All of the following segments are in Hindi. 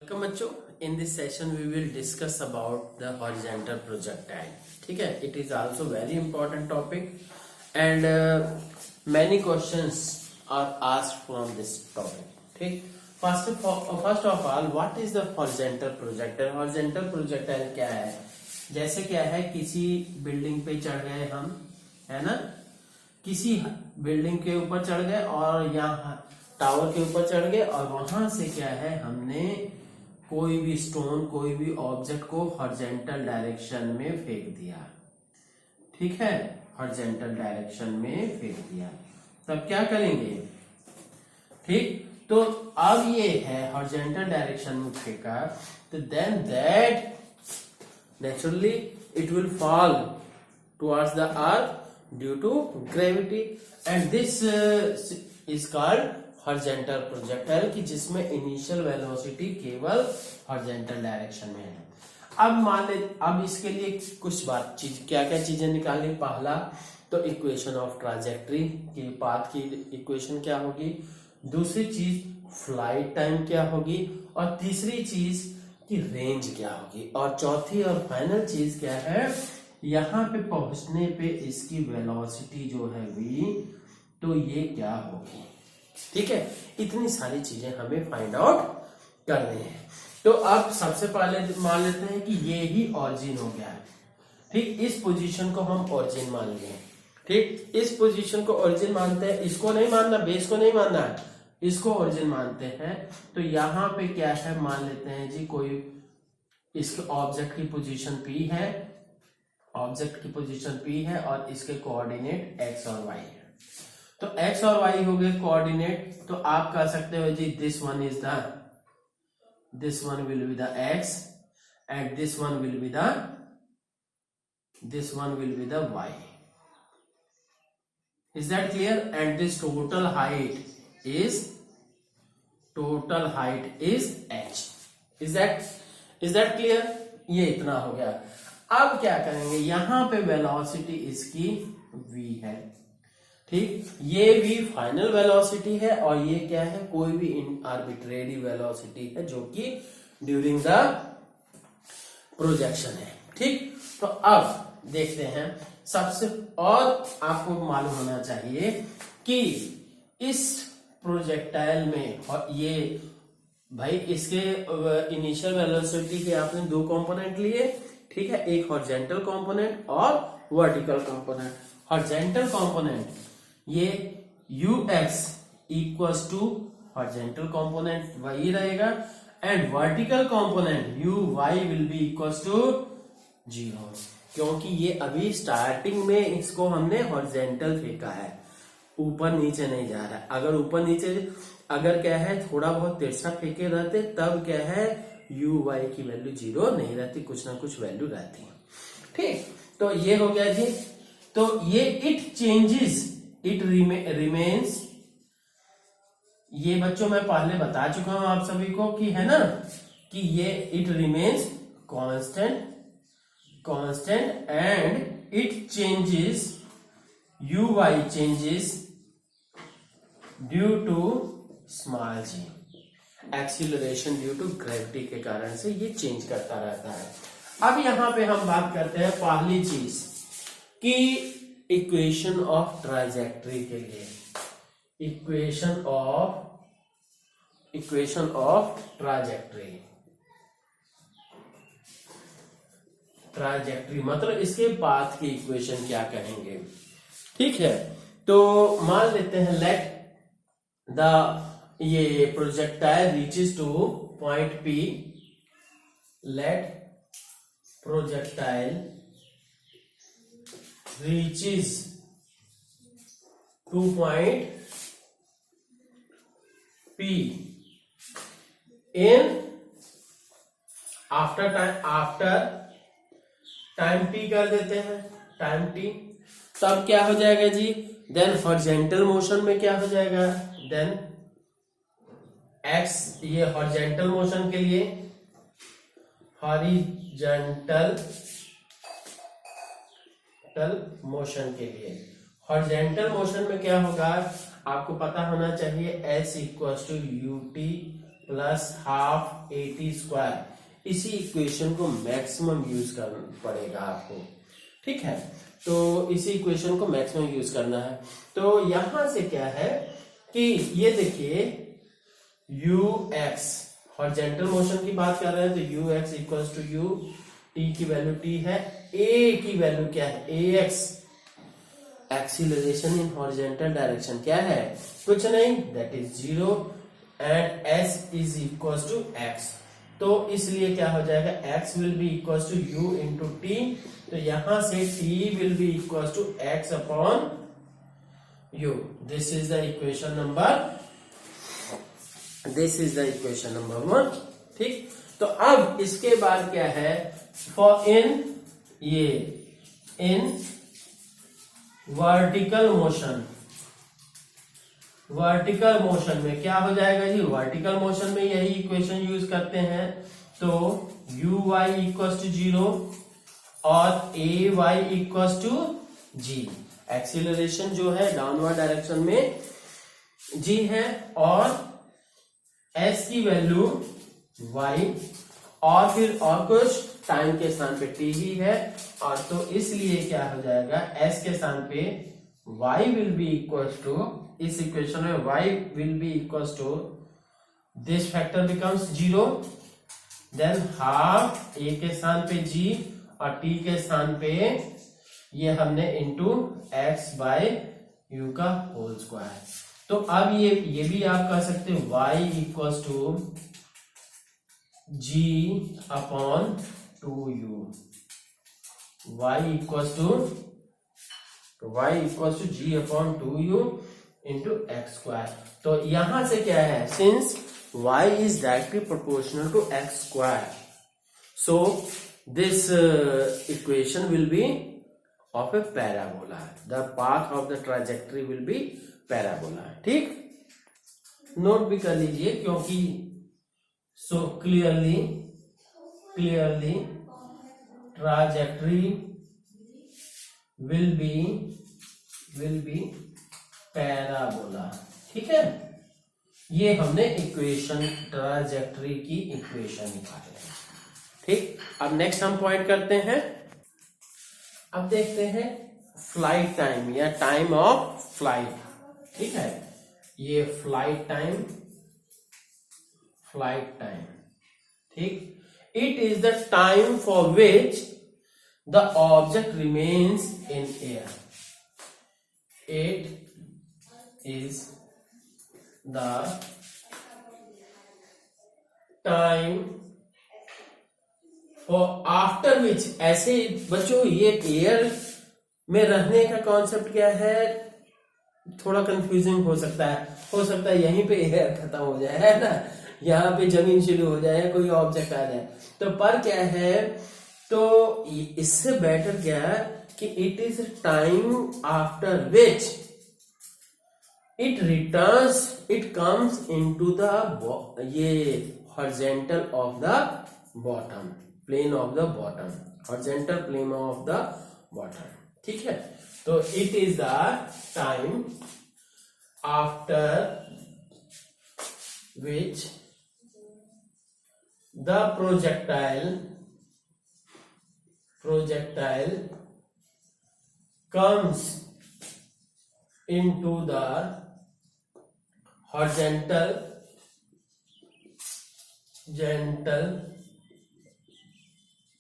वेलकम बच्चों, in this session we will discuss about the horizontal projectile. ठीक है, it is also very important topic and many questions are asked from this topic. ठीक, first of all what is the horizontal projectile. Horizontal projectile क्या है? जैसे क्या है, किसी बिल्डिंग पे चढ़ गए हम, है ना, किसी बिल्डिंग के ऊपर चढ़ गए और यहाँ टावर के ऊपर चढ़ गए और वहां से क्या है, हमने कोई भी स्टोन, कोई भी ऑब्जेक्ट को हॉरिजॉन्टल डायरेक्शन में फेंक दिया. ठीक है, हॉरिजॉन्टल डायरेक्शन में फेंक दिया, तब क्या करेंगे? ठीक, तो अब ये है हॉरिजॉन्टल डायरेक्शन में फेंका, तो then that naturally it will fall towards the earth due to gravity and this is called horizontal projectile कि जिसमें इनिशियल वेलोसिटी केवल हॉरिजॉन्टल डायरेक्शन में है. अब मान ले, अब इसके लिए कुछ क्या क्या चीजें निकालनी. पहला तो इक्वेशन ऑफ ट्राजेक्टरी की, पाथ की इक्वेशन क्या होगी. दूसरी चीज फ्लाइट टाइम क्या होगी, और तीसरी चीज कि रेंज क्या होगी, और चौथी और फाइनल चीज क्या है, यहाँ पे पहुंचने पे इसकी वेलोसिटी जो है v, तो ये क्या होगी. ठीक है, इतनी सारी चीजें हमें फाइंड आउट करनी है. तो अब सबसे पहले मान लेते हैं कि ये ही ऑरिजिन हो गया है. ठीक, इस पोजीशन को हम ऑरिजिन मान लिए. ठीक, इस पोजीशन को ऑरिजिन मानते हैं, इसको नहीं मानना, बेस को नहीं मानना है, इसको ओरिजिन मानते हैं. तो यहाँ पे क्या है, मान लेते हैं जी कोई इसके ऑब्जेक्ट की पोजीशन P है, ऑब्जेक्ट की पोजीशन P है और इसके कोऑर्डिनेट x और y है. तो x और y हो गए कोऑर्डिनेट. तो आप कह सकते हो जी this one will be the x and this one will be the y. Is that clear? And this total height is h. Is that clear? ये इतना हो गया. अब क्या करेंगे, यहां पे वेलोसिटी इसकी v है. ठीक, ये v फाइनल वेलोसिटी है और ये क्या है, कोई भी आर्बिट्रेरी वेलोसिटी है जो कि ड्यूरिंग द प्रोजेक्शन है. ठीक, तो अब देखते हैं सबसे, और आपको मालूम होना चाहिए कि इस प्रोजेक्टाइल में, और ये भाई इसके इनिशियल वेलोसिटी के आपने दो कंपोनेंट लिए. ठीक है, एक हॉरिजॉन्टल कंपोनेंट और वर्टिकल कंपोनेंट. हॉरिजॉन्टल कंपोनेंट ये ux equals to horizontal component वही रहेगा, and vertical component uy will be equals to 0, क्योंकि ये अभी स्टार्टिंग में इसको हमने हॉरिजॉन्टल फेंका है, ऊपर नीचे नहीं जा रहा है. अगर ऊपर नीचे, अगर क्या है थोड़ा बहुत तिरछा फेंके रहते, तब क्या है u y की वैल्यू 0 नहीं रहती, कुछ ना कुछ वैल्यू रहती है. ठीक, तो ये हो गया जी. तो ये इट चेंजेस, इट रिमेन्स, ये बच्चों मैं पहले बता चुका हूं आप सभी को कि, है ना, कि ये it remains constant and it changes, uy changes due to small g, acceleration due to gravity के कारण से ये चेंज करता रहता है. अब यहां पे हम बात करते हैं पहली चीज कि इक्वेशन ऑफ ट्राजेक्टरी के लिए. इक्वेशन ऑफ ट्राजेक्टरी मतलब इसके पाथ की इक्वेशन क्या कहेंगे. ठीक है, तो मान लेते हैं लेट ये projectile reaches to point P. Let projectile reaches to point P in after time t कर देते हैं, टाइम t. तब क्या हो जाएगा जी, देन हॉरिजॉन्टल मोशन में क्या हो जाएगा, देन x, ये हॉरिजॉन्टल मोशन के लिए, हॉरिजॉन्टल मोशन में क्या होगा, आपको पता होना चाहिए s equals to ut plus half AT square, इसी इक्वेशन को मैक्सिमम यूज करना पड़ेगा आपको, ठीक है। तो इसी इक्वेशन को मैक्सिमम यूज करना है। तो यहां से क्या है कि ये देखिए ux हॉरिजॉन्टल मोशन की बात कर रहे हैं, तो ux equals to u, t की वैल्यू t है, a की वैल्यू क्या है ax, acceleration in horizontal direction क्या है, कुछ नहीं, that is 0, and s is equals to x। तो इसलिए क्या हो जाएगा, x will be equals to u into T, तो यहां से t will be equals to x upon u। This is the equation number, this is the equation number 1, ठीक। तो अब इसके बाद क्या है, for in vertical motion, vertical motion में क्या हो जाएगा जी, वर्टिकल मोशन में यही इक्वेशन यूज करते हैं, तो u y इक्वल्स टू 0 और a y equals to g, acceleration जो है डाउनवर्ड डायरेक्शन में g है और s की वैल्यू y, और फिर और कुछ टाइम के स्थान पे t ही है, और तो इसलिए क्या हो जाएगा, s के स्थान पे y will be equals to, इस इक्वेशन में y will be equals to, this factor becomes 0, then half a के स्थान पे g और t के स्थान पे ये हमने इंटू x बाय u का होल स्क्वायर। तो अब ये भी आप कह सकते हो y equals to g upon 2u, y equals to g upon 2u into X square. तो यहां से क्या है, since y is directly proportional to X square, so this equation will be of a parabola, the path of the trajectory will be parabola, ठीक। नोट भी कर लीजिए क्योंकि so clearly trajectory will be parabola, ठीक है। ये हमने इक्वेशन, ट्राजेक्टरी की इक्वेशन निकाले हैं, ठीक। अब नेक्स्ट हम पॉइंट करते हैं, अब देखते हैं फ्लाइट टाइम या टाइम ऑफ फ्लाइट, ठीक है। ये फ्लाइट टाइम, ठीक। It is the time for which the object remains in air, it is the time for after which, ऐसे बच्चों ये एयर में रहने का कॉन्सेप्ट क्या है, थोड़ा कंफ्यूजिंग हो सकता है यहीं पे एयर खत्म हो जाए, है ना, यहाँ पे जमीन शुरू हो जाए, कोई ऑब्जेक्ट आ जाए, तो पर क्या है, तो इससे बेटर क्या है कि it is time after which it returns, it comes into the ये horizontal of the bottom, plane of the bottom, horizontal plane of the bottom, ठीक है। तो it is the time after which the projectile comes into the horizontal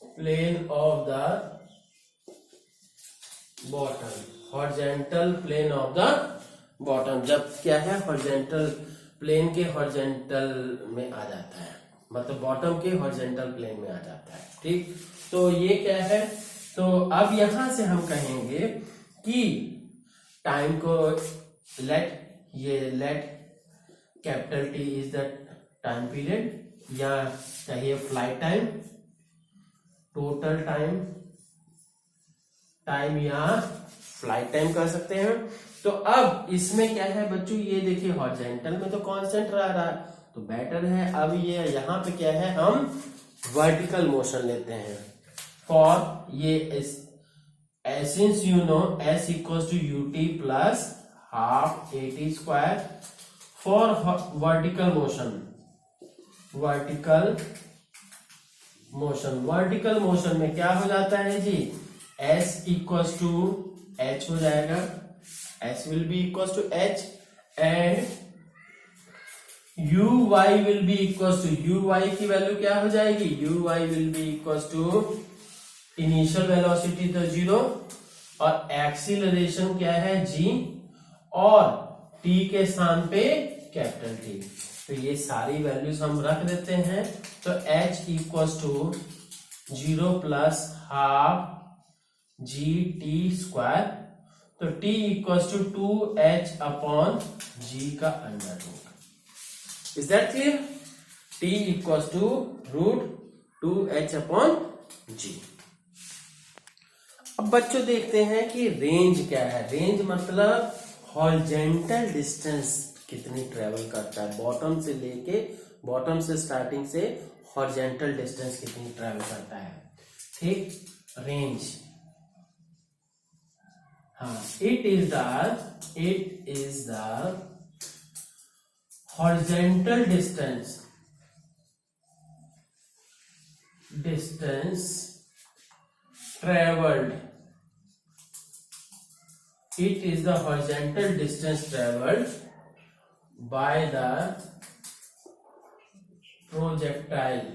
plane of the bottom, horizontal plane of the bottom, जब क्या है, हॉरिजॉन्टल प्लेन के हॉरिजॉन्टल में आ जाता है, मतलब बॉटम के हॉरिजॉन्टल प्लेन में आ जाता है, ठीक। तो ये क्या है, तो अब यहां से हम कहेंगे कि टाइम को let capital T is the time period, या चाहिए फ्लाइट टाइम, टोटल टाइम या फ्लाइट टाइम कर सकते हैं। तो अब इसमें क्या है बच्चों, ये देखिए हॉरिजॉन्टल में तो कांस्टेंट रह रहा है, तो बेटर है, अब ये यहाँ पे क्या है, हम वर्टिकल मोशन लेते हैं फॉर ये since you know s equals to ut plus half AT square, for vertical motion vertical motion. Vertical motion में क्या हो जाता है g, s equals to h हो जाएगा, s will be equals to h and uy will be equals to, uy की वैल्यू क्या हो जाएगी, uy will be equals to initial velocity तो 0 और एक्सीलरेशन क्या है g और t के स्थान पे कैपिटल T। तो ये सारी वैल्यूज हम रख देते हैं। तो h equals to 0 plus half g t square, तो t equals to 2h upon g का under root. Is that clear? t equals to root 2h upon g। अब बच्चों देखते हैं कि रेंज क्या है। रेंज मतलब हॉरिजॉन्टल डिस्टेंस कितनी ट्रेवल करता है, बॉटम से लेके, बॉटम से स्टार्टिंग से हॉरिजॉन्टल डिस्टेंस कितनी ट्रेवल करता है। ठीक, रेंज, हाँ, it is the horizontal distance traveled, it is the horizontal distance traveled by the projectile,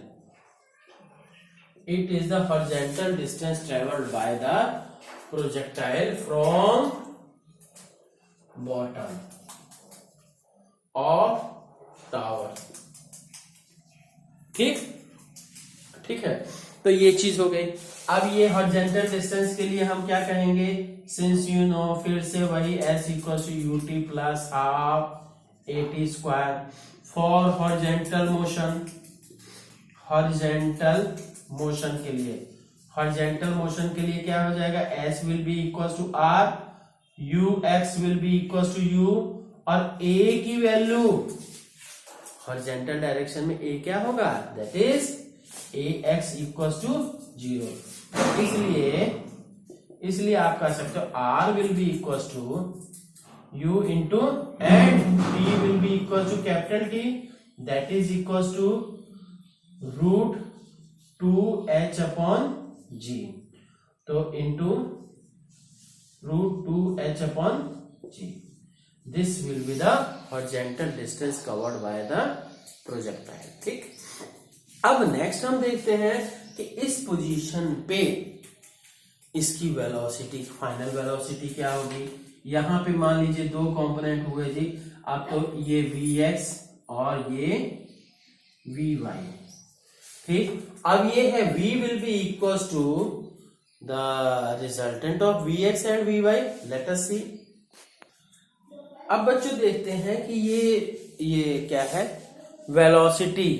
it is the horizontal distance traveled by the projectile from bottom of tower। ठीक है, तो ये चीज हो गई। अब ये हॉरिजॉन्टल डिस्टेंस के लिए हम क्या कहेंगे, सिंस यू नो, फिर से वही s equal to u t plus half a t square for horizontal motion. Horizontal motion के लिए, हॉरिजॉन्टल मोशन के लिए क्या हो जाएगा, s will be equal to r, ux will be equal to u, और a की वैल्यू हॉरिजॉन्टल डायरेक्शन में a क्या होगा, that is ax equal to 0। इसलिए आप कह सकते हो r will be equal to u into and t will be equal to capital T, that is equal to root 2h upon g, तो into root 2h upon g। This will be the horizontal distance covered by the projectile. ठीक, अब नेक्स्ट हम देखते हैं कि इस पोजीशन पे इसकी वेलोसिटी, फाइनल वेलोसिटी क्या होगी। यहां पे मान लीजिए दो कंपोनेंट हुए जी, अब तो ये Vx और ये Vy। ठीक, अब ये है V will be equal to the resultant of Vx and Vy। Let us see. अब बच्चों देखते हैं कि ये क्या है, वेलोसिटी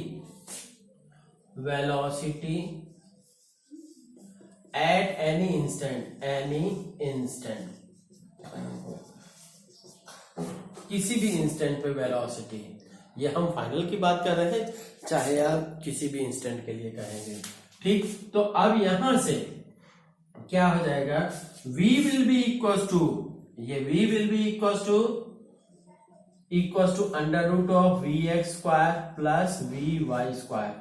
एट एनी इंस्टेंट, किसी भी इंस्टेंट पे वेलोसिटी, ये हम फाइनल की बात कर रहे हैं, चाहे आप किसी भी इंस्टेंट के लिए कहेंगे। ठीक, तो अब यहां से क्या हो जाएगा, v will be equal to, ये v will be equal to under root of vx square plus vy square.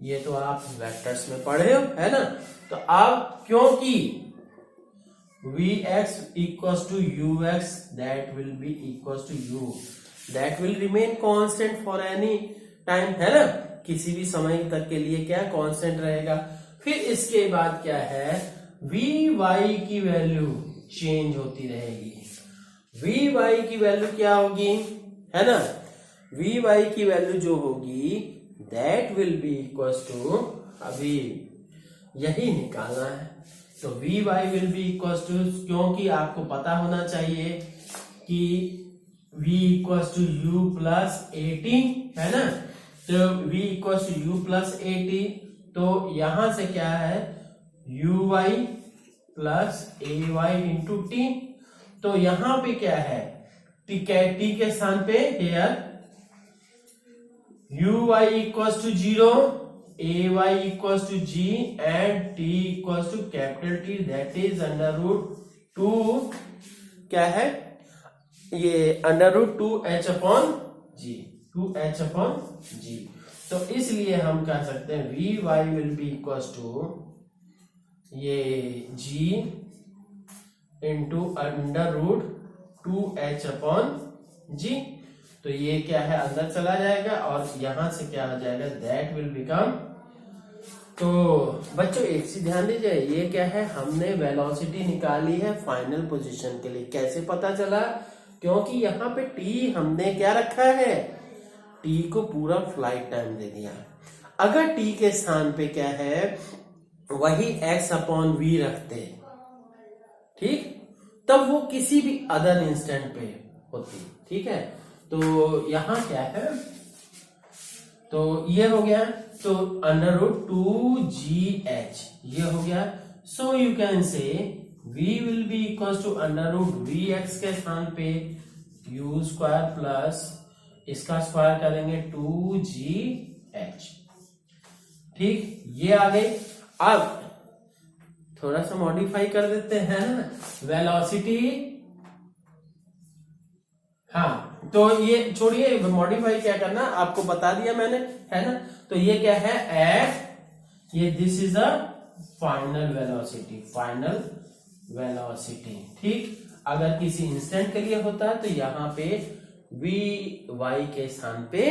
ये तो आप वेक्टर्स में पढ़े हो, है ना। तो अब क्योंकि vx equal to ux, that will be equal to u, that will remain constant for any time, है ना, किसी भी समय तक के लिए क्या कांस्टेंट रहेगा। फिर इसके बाद क्या है, vy की वैल्यू चेंज होती रहेगी। vy की वैल्यू क्या होगी, है ना, vy की वैल्यू जो होगी that will be equal to, अभी यही निकालना है, तो vy will be equal to, क्योंकि आपको पता होना चाहिए कि v equal to u plus a t, है ना, तो v equal to u plus a t, तो यहां से क्या है uy plus ay into T, तो यहां पे क्या है, t के स्थान पे here uy equals to 0, ay equals to g and t equals to capital T, that is under root 2, क्या है ये, under root 2h upon g, 2h upon g। तो इसलिए हम कह सकते हैं V Y will be equal to ये G into under root 2h upon G. तो ये क्या है, अंदर चला जाएगा और यहां से क्या हो जाएगा, दैट विल बिकम। तो बच्चों एक चीज ध्यान दीजिए, ये क्या है, हमने वेलोसिटी निकाली है फाइनल पोजीशन के लिए। कैसे पता चला, क्योंकि यहाँ पे टी हमने क्या रखा है, टी को पूरा फ्लाइट टाइम दे दिया। अगर टी के स्थान पे क्या है, वही x अपॉन वी रखते, ठीक, तब वो किसी भी अदर इंस्टेंट पे होती। ठीक है, तो यहां क्या है, तो ये हो गया, तो अंडर रूट 2gh ये हो गया। So you can say v will be equal to under root v x के स्थान पे u स्क्वायर प्लस इसका स्क्वायर करेंगे 2gh। ठीक, ये आ गई। अब थोड़ा सा मॉडिफाई कर देते हैं ना, वेलोसिटी, हाँ, तो ये छोड़िए मॉडिफाई क्या करना, आपको बता दिया मैंने, है ना। तो ये क्या है, एट, ये this is a final velocity, final velocity. ठीक, अगर किसी इंस्टेंट के लिए होता है तो यहाँ पे वी वाई के स्थान पे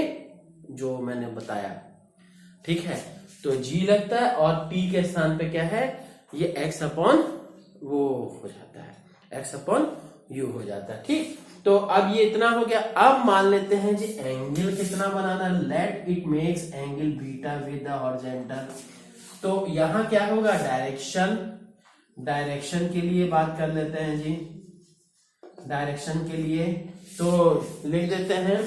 जो मैंने बताया, ठीक है, तो जी लगता है और टी के स्थान पे क्या है, ये एक्स अपॉन वो हो जाता है, एक्स अपॉन यू हो जाता है। ठीक, तो अब ये इतना हो गया। अब मान लेते हैं जी एंगल कितना बनाना है, let it makes angle beta with the horizontal. तो यहां क्या होगा, डायरेक्शन, डायरेक्शन के लिए बात कर लेते हैं जी, डायरेक्शन के लिए तो लिख देते हैं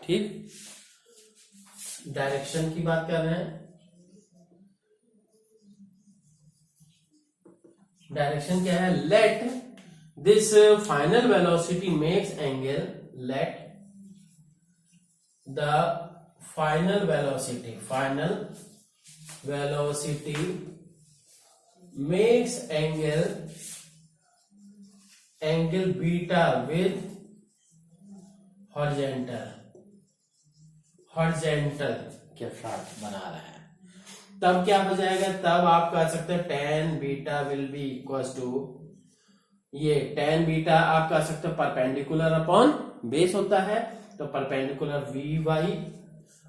ठीक, डायरेक्शन की बात कर रहे हैं। डायरेक्शन क्या है, let this final velocity makes angle, let the final velocity, final velocity makes angle, angle beta with horizontal, horizontal के साथ बना रहा है। तब क्या हो जाएगा, तब आप कह सकते हैं tan beta will be equal to, ये टेन बीटा आप कह सकते हो परपेंडिकुलर अपॉन बेस होता है, तो perpendicular V Y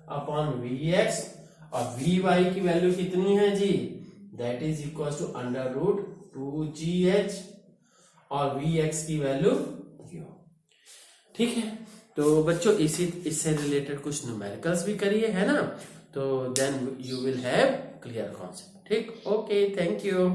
upon V X, और वी वाई की वैल्यू कितनी है जी, that is equal to under root 2gh, और वी एक्स की वैल्यू यू। ठीक है, तो बच्चों इससे रिलेटेड कुछ न्यूमेरिकल्स भी करिए, है ना, तो then you will have clear concept. ठीक, ओके, थैंक यू।